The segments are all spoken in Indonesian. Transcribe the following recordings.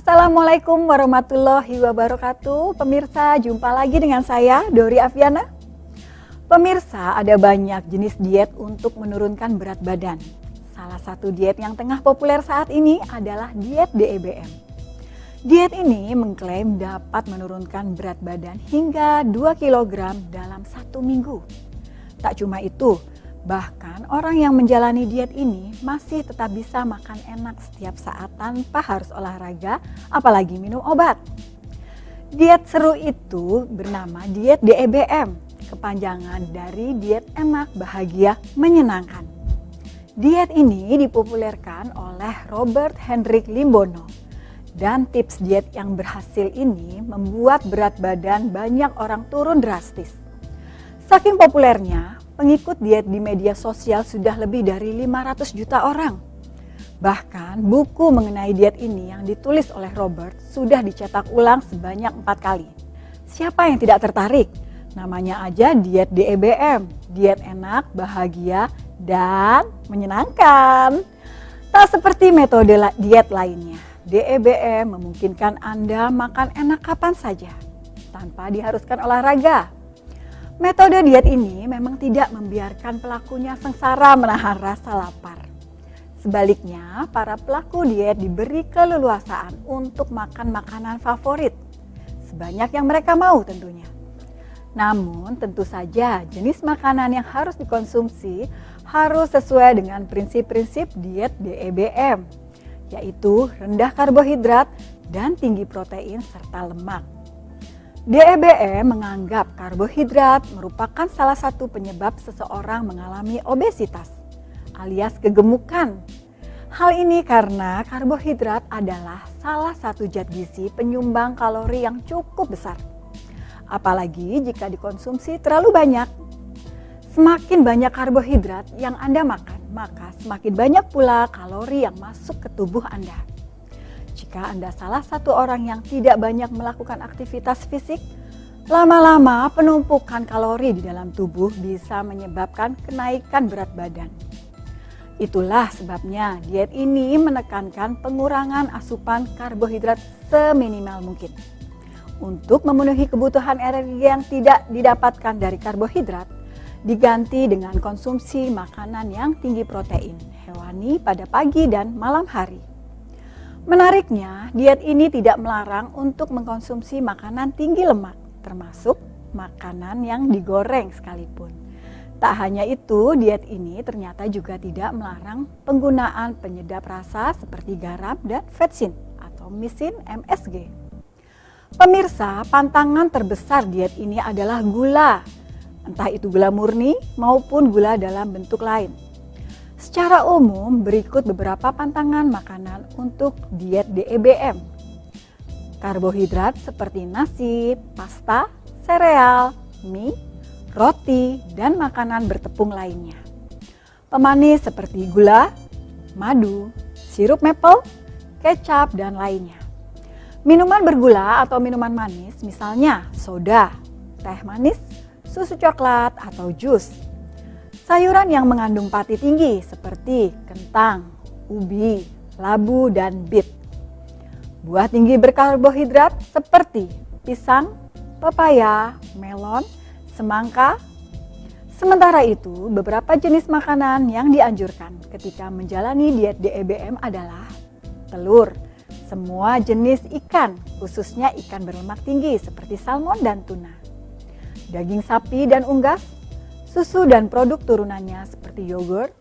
Assalamualaikum warahmatullahi wabarakatuh. Pemirsa, jumpa lagi dengan saya, Dori Aviana. Pemirsa, ada banyak jenis diet untuk menurunkan berat badan. Salah satu diet yang tengah populer saat ini adalah diet DEBM. Diet ini mengklaim dapat menurunkan berat badan hingga 2 kg dalam 1 minggu. Tak cuma itu, bahkan orang yang menjalani diet ini masih tetap bisa makan enak setiap saat tanpa harus olahraga, apalagi minum obat. Diet seru itu bernama diet DEBM, kepanjangan dari diet enak, bahagia, menyenangkan. Diet ini dipopulerkan oleh Robert Hendrik Limbono. Dan tips diet yang berhasil ini membuat berat badan banyak orang turun drastis. Saking populernya, pengikut diet di media sosial sudah lebih dari 500 juta orang. Bahkan buku mengenai diet ini yang ditulis oleh Robert sudah dicetak ulang sebanyak 4 kali. Siapa yang tidak tertarik? Namanya aja diet DEBM, diet enak, bahagia, dan menyenangkan. Tak seperti metode diet lainnya, DEBM memungkinkan Anda makan enak kapan saja, tanpa diharuskan olahraga. Metode diet ini memang tidak membiarkan pelakunya sengsara menahan rasa lapar. Sebaliknya, para pelaku diet diberi keleluasaan untuk makan makanan favorit, sebanyak yang mereka mau tentunya. Namun tentu saja jenis makanan yang harus dikonsumsi harus sesuai dengan prinsip-prinsip diet DEBM, yaitu rendah karbohidrat dan tinggi protein serta lemak. DEBM menganggap karbohidrat merupakan salah satu penyebab seseorang mengalami obesitas alias kegemukan. Hal ini karena karbohidrat adalah salah satu zat gizi penyumbang kalori yang cukup besar. Apalagi jika dikonsumsi terlalu banyak. Semakin banyak karbohidrat yang Anda makan, maka semakin banyak pula kalori yang masuk ke tubuh Anda. Jika Anda salah satu orang yang tidak banyak melakukan aktivitas fisik, lama-lama penumpukan kalori di dalam tubuh bisa menyebabkan kenaikan berat badan. Itulah sebabnya diet ini menekankan pengurangan asupan karbohidrat seminimal mungkin. Untuk memenuhi kebutuhan energi yang tidak didapatkan dari karbohidrat, diganti dengan konsumsi makanan yang tinggi protein hewani pada pagi dan malam hari. Menariknya, diet ini tidak melarang untuk mengkonsumsi makanan tinggi lemak, termasuk makanan yang digoreng sekalipun. Tak hanya itu, diet ini ternyata juga tidak melarang penggunaan penyedap rasa seperti garam dan vetsin atau misin MSG. Pemirsa, pantangan terbesar diet ini adalah gula, entah itu gula murni maupun gula dalam bentuk lain. Secara umum, berikut beberapa pantangan makanan untuk diet DEBM. Karbohidrat seperti nasi, pasta, sereal, mie, roti, dan makanan bertepung lainnya. Pemanis seperti gula, madu, sirup maple, kecap, dan lainnya. Minuman bergula atau minuman manis misalnya soda, teh manis, susu coklat, atau jus. Sayuran yang mengandung pati tinggi seperti kentang, ubi, labu, dan bit. Buah tinggi berkarbohidrat seperti pisang, pepaya, melon, semangka. Sementara itu, beberapa jenis makanan yang dianjurkan ketika menjalani diet DEBM adalah telur, semua jenis ikan, khususnya ikan berlemak tinggi seperti salmon dan tuna, daging sapi dan unggas, susu dan produk turunannya seperti yogurt,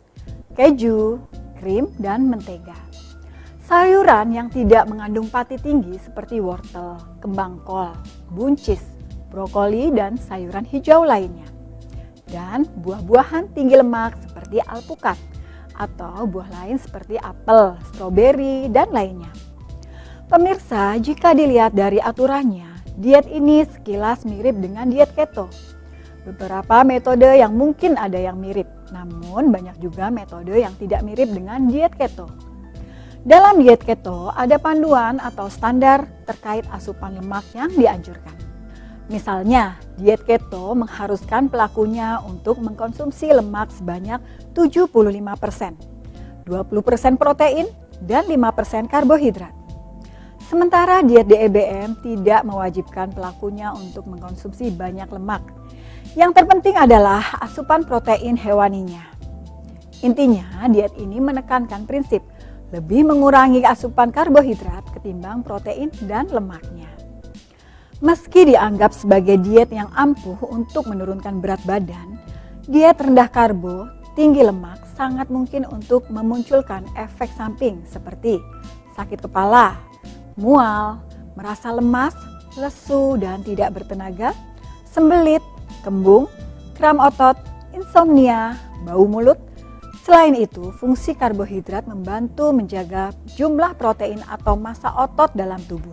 keju, krim, dan mentega. Sayuran yang tidak mengandung pati tinggi seperti wortel, kembang kol, buncis, brokoli, dan sayuran hijau lainnya. Dan buah-buahan tinggi lemak seperti alpukat atau buah lain seperti apel, stroberi, dan lainnya. Pemirsa, jika dilihat dari aturannya, diet ini sekilas mirip dengan diet keto. Beberapa metode yang mungkin ada yang mirip, namun banyak juga metode yang tidak mirip dengan diet keto. Dalam diet keto ada panduan atau standar terkait asupan lemak yang dianjurkan. Misalnya, diet keto mengharuskan pelakunya untuk mengkonsumsi lemak sebanyak 75%, 20% protein, dan 5% karbohidrat. Sementara diet DEBM tidak mewajibkan pelakunya untuk mengkonsumsi banyak lemak. Yang terpenting adalah asupan protein hewaninya. Intinya, diet ini menekankan prinsip lebih mengurangi asupan karbohidrat ketimbang protein dan lemaknya. Meski dianggap sebagai diet yang ampuh untuk menurunkan berat badan, diet rendah karbo, tinggi lemak sangat mungkin untuk memunculkan efek samping seperti sakit kepala, mual, merasa lemas, lesu dan tidak bertenaga, sembelit, kembung, kram otot, insomnia, bau mulut. Selain itu, fungsi karbohidrat membantu menjaga jumlah protein atau massa otot dalam tubuh.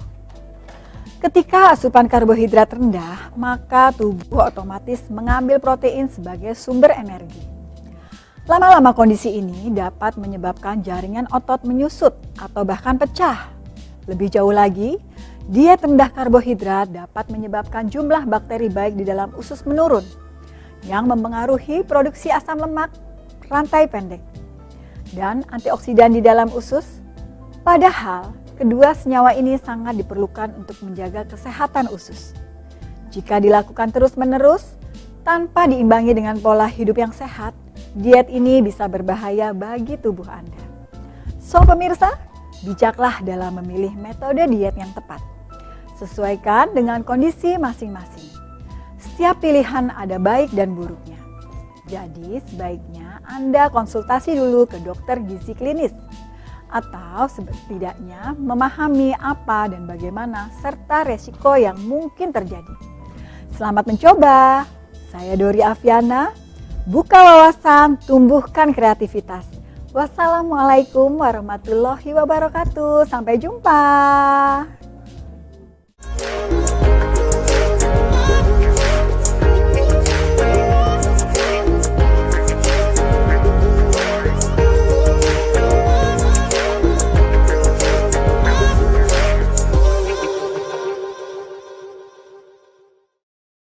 Ketika asupan karbohidrat rendah, maka tubuh otomatis mengambil protein sebagai sumber energi. Lama-lama kondisi ini dapat menyebabkan jaringan otot menyusut atau bahkan pecah. Lebih jauh lagi, diet rendah karbohidrat dapat menyebabkan jumlah bakteri baik di dalam usus menurun, yang mempengaruhi produksi asam lemak rantai pendek dan antioksidan di dalam usus. Padahal, kedua senyawa ini sangat diperlukan untuk menjaga kesehatan usus. Jika dilakukan terus-menerus, tanpa diimbangi dengan pola hidup yang sehat, diet ini bisa berbahaya bagi tubuh Anda. So pemirsa, bijaklah dalam memilih metode diet yang tepat. Sesuaikan dengan kondisi masing-masing. Setiap pilihan ada baik dan buruknya. Jadi sebaiknya Anda konsultasi dulu ke dokter gizi klinis atau setidaknya memahami apa dan bagaimana serta resiko yang mungkin terjadi. Selamat mencoba. Saya Dori Afiana. Buka wawasan, tumbuhkan kreativitas. Wassalamualaikum warahmatullahi wabarakatuh. Sampai jumpa.